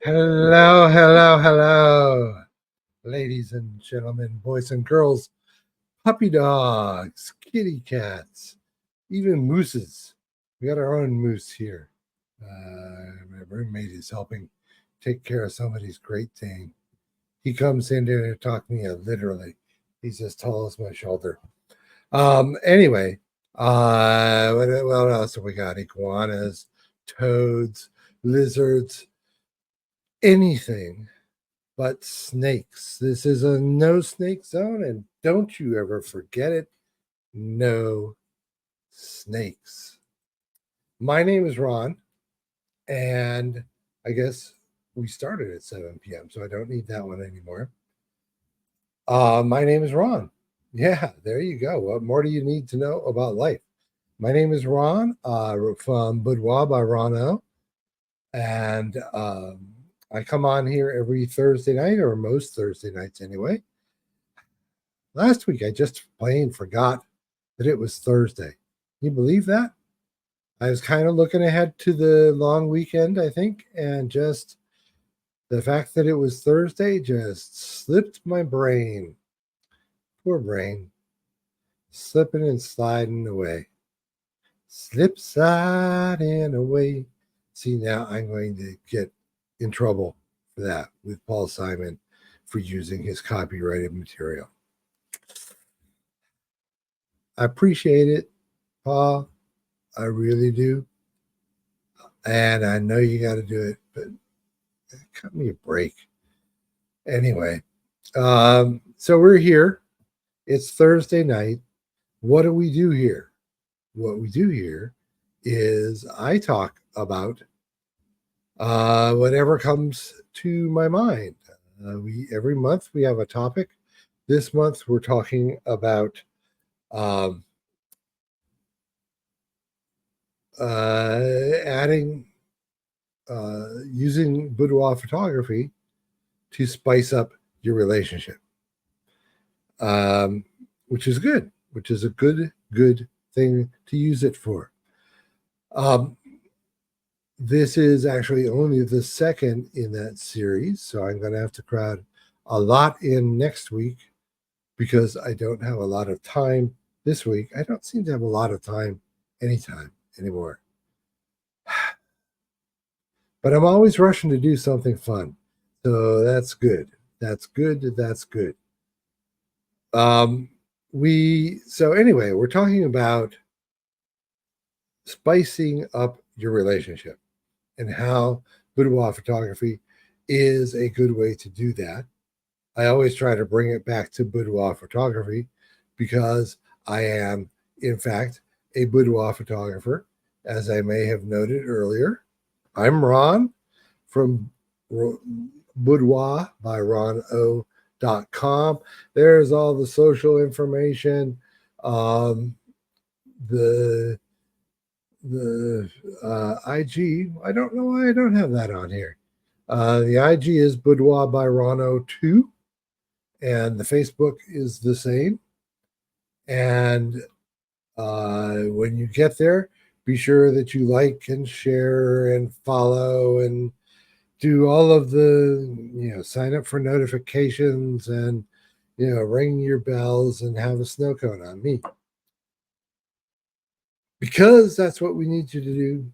Hello, hello, hello, ladies and gentlemen, boys and girls, puppy dogs, kitty cats, even mooses. We got our own moose here. My roommate is helping take care of somebody's Great Dane. He comes in there to talk to me literally. He's as tall as my shoulder. Anyway, what else have we got? Iguanas, toads, lizards, anything but snakes. This is a no snake zone, and don't you ever forget it. No snakes. My name is Ron, and I guess we started at 7 p.m., so I don't need that one anymore. My name is Ron. Yeah, there you go. What more do you need to know about life? My name is Ron from Boudoir by Ron O. And I come on here every Thursday night, or most Thursday nights anyway. Last week, I just plain forgot that it was Thursday. Can you believe that? I was kind of looking ahead to the long weekend, I think, and just the fact that it was Thursday just slipped my brain. Poor brain. Slipping and sliding away. Slip sliding away. See, now I'm going to get in trouble for that with Paul Simon for using his copyrighted material. I appreciate it, Paul. I really do. And I know you got to do it, but cut me a break. Anyway, so we're here. It's Thursday night. What do we do here? What we do here is I talk about whatever comes to my mind. We every month we have a topic. This month we're talking about adding using boudoir photography to spice up your relationship, which is good, which is a good thing to use it for. This is actually only the second in that series, so I'm going to have to crowd a lot in next week because I don't have a lot of time this week. I don't seem to have a lot of time anytime anymore. But I'm always rushing to do something fun. So that's good. That's good. That's good. So anyway, we're talking about spicing up your relationship and how boudoir photography is a good way to do that. I always try to bring it back to boudoir photography because I am, in fact, a boudoir photographer, as I may have noted earlier. I'm Ron from Boudoir by RonO.com. There's all the social information. The IG, I don't know why I don't have that on here. The IG is Boudoir by Rono2, and the Facebook is the same. And when you get there, be sure that you like and share and follow and do all of the, sign up for notifications and, ring your bells and have a snow cone on me. Because that's what we need you to do.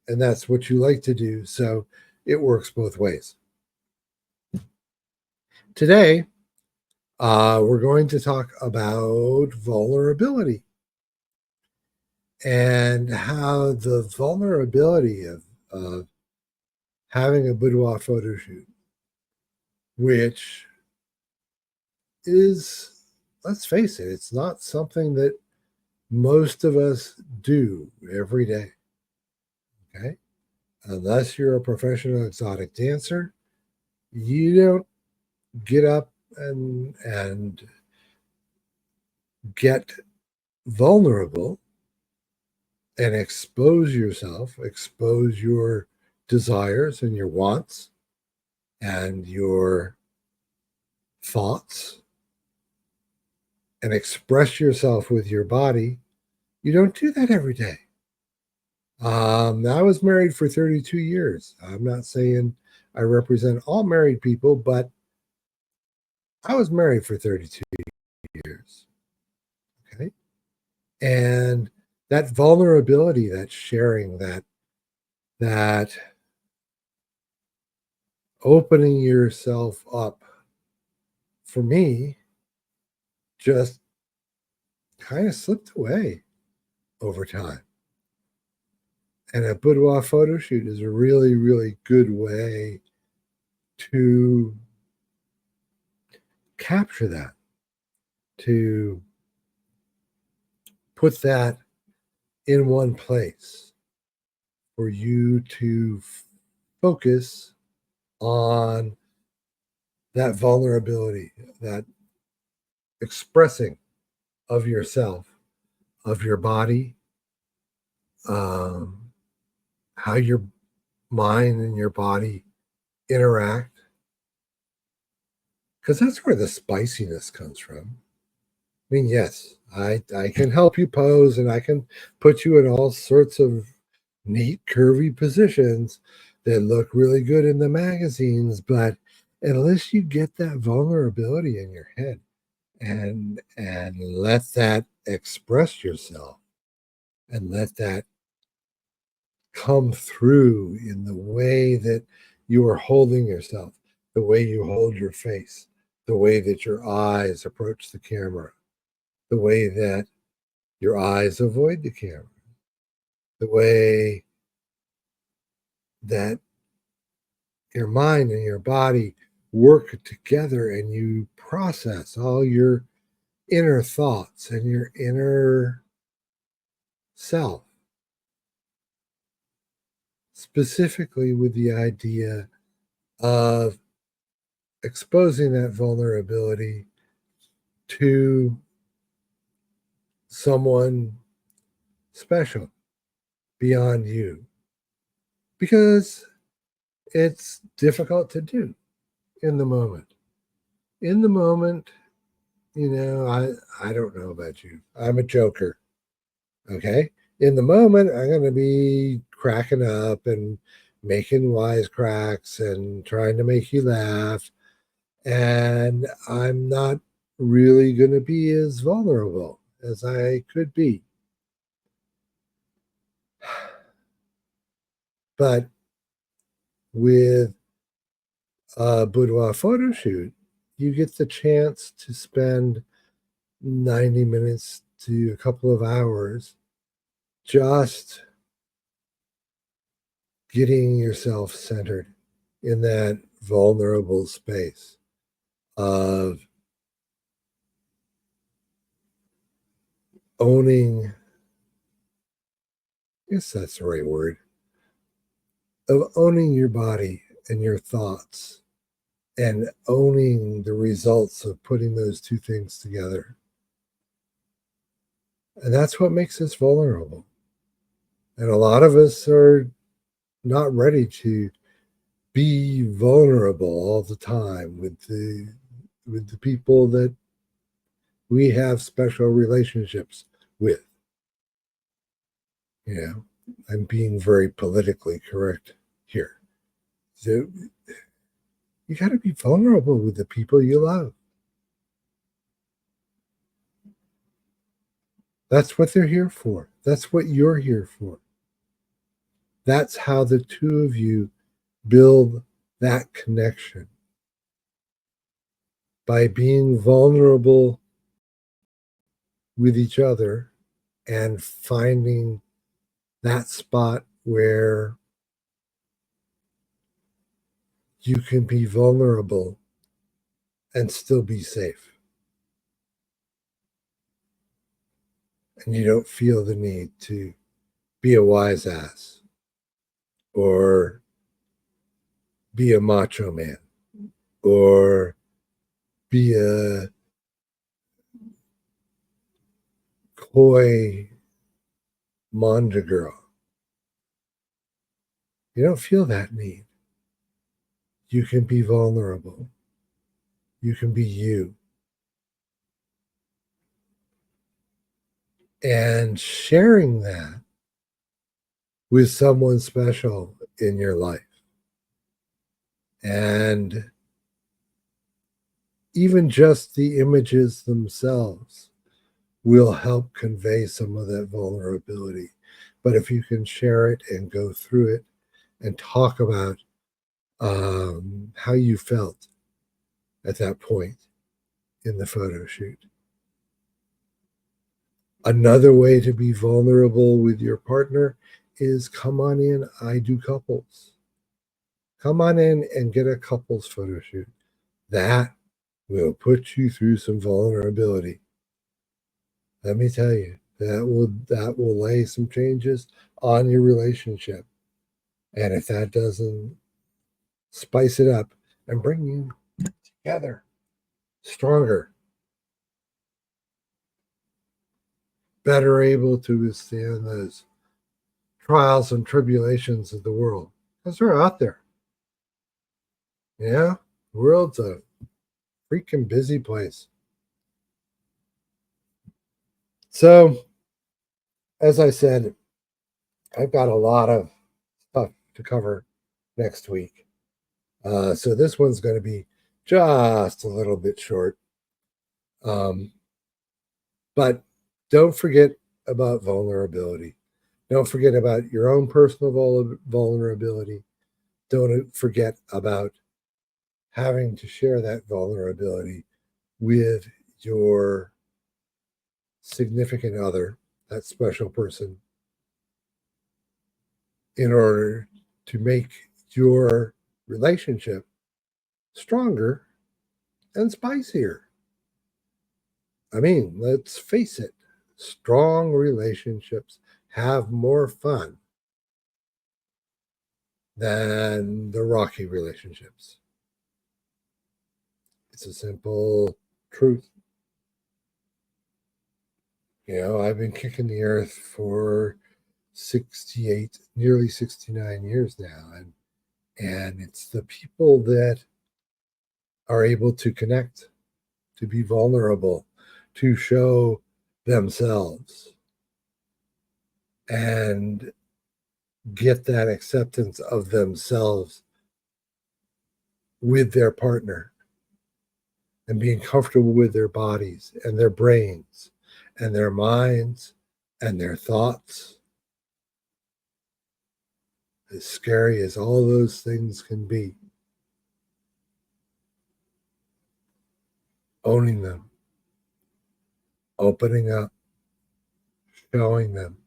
And that's what you like to do. So it works both ways. Today, we're going to talk about vulnerability and how the vulnerability of having a boudoir photo shoot, which is, let's face it, it's not something that most of us do every day. Okay. Unless you're a professional exotic dancer, you don't get up and get vulnerable and expose yourself, expose your desires and your wants and your thoughts, and express yourself with your body. You don't do that every day. I was married for 32 years. I'm not saying I represent all married people, but I was married for 32 years. Okay. And that vulnerability, that sharing, that opening yourself up, for me, just kind of slipped away over time. And a boudoir photo shoot is a really, really good way to capture that, to put that in one place for you to focus on that vulnerability, that expressing of yourself, of your body, how your mind and your body interact, because that's where the spiciness comes from. I mean, yes, I can help you pose and I can put you in all sorts of neat, curvy positions that look really good in the magazines, but unless you get that vulnerability in your head and let that express yourself and let that come through in the way that you are holding yourself, the way you hold your face, the way that your eyes approach the camera, the way that your eyes avoid the camera, the way that your mind and your body work together and you process all your inner thoughts and your inner self, specifically with the idea of exposing that vulnerability to someone special beyond you, because it's difficult to do in the moment. In the moment, I don't know about you. I'm a joker. Okay. In the moment, I'm going to be cracking up and making wisecracks and trying to make you laugh. And I'm not really going to be as vulnerable as I could be. But with a boudoir photo shoot, you get the chance to spend 90 minutes to a couple of hours just getting yourself centered in that vulnerable space of owning, I guess that's the right word, of owning your body and your thoughts and owning the results of putting those two things together. And that's what makes us vulnerable. And a lot of us are not ready to be vulnerable all the time with the people that we have special relationships with. You know, I'm being very politically correct here. So you got to be vulnerable with the people you love. That's what they're here for. That's what you're here for. That's how the two of you build that connection, by being vulnerable with each other and finding that spot where you can be vulnerable and still be safe. And you don't feel the need to be a wise ass or be a macho man or be a coy manda girl. You don't feel that need. You can be vulnerable. You can be you. And sharing that with someone special in your life. And even just the images themselves will help convey some of that vulnerability. But if you can share it and go through it and talk about how you felt at that point in the photo shoot. Another way to be vulnerable with your partner is come on in. I do couples. Come on in and get a couples photo shoot. That will put you through some vulnerability. Let me tell you, that will lay some changes on your relationship. And if that doesn't spice it up and bring you together stronger, better able to withstand those trials and tribulations of the world, because they're out there. Yeah, the world's a freaking busy place. So, as I said, I've got a lot of stuff to cover next week. So this one's going to be just a little bit short. Um, but don't forget about vulnerability. Don't forget about your own personal vulnerability. Don't forget about having to share that vulnerability with your significant other, that special person, in order to make your relationship stronger and spicier. I mean, let's face it, strong relationships have more fun than the rocky relationships. It's a simple truth. You know, I've been kicking the earth for 68, nearly 69 years now. And it's the people that are able to connect, to be vulnerable, to show themselves and get that acceptance of themselves with their partner and being comfortable with their bodies and their brains and their minds and their thoughts. As scary as all those things can be, owning them, opening up, showing them.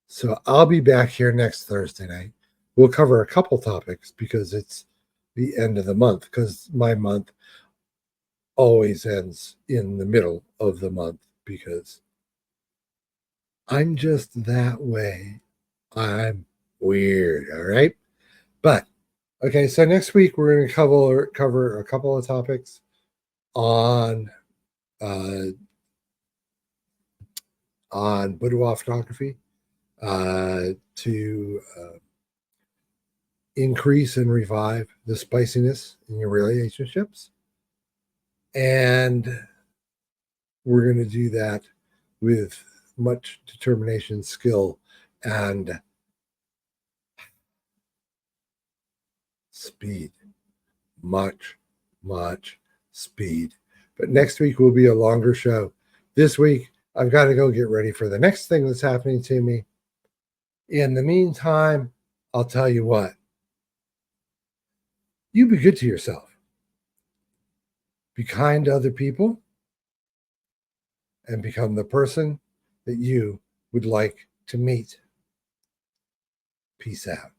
So I'll be back here next Thursday night. We'll cover a couple topics because it's the end of the month, because my month always ends in the middle of the month because I'm just that way. I'm weird, all right? But okay, so next week we're going to cover a couple of topics on uh, boudoir photography to increase and revive the spiciness in your relationships. And we're going to do that with much determination, skill, and speed. Much speed. But next week will be a longer show. This week, I've got to go get ready for the next thing that's happening to me. In the meantime, I'll tell you what, you be good to yourself. Be kind to other people and become the person that you would like to meet. Peace out.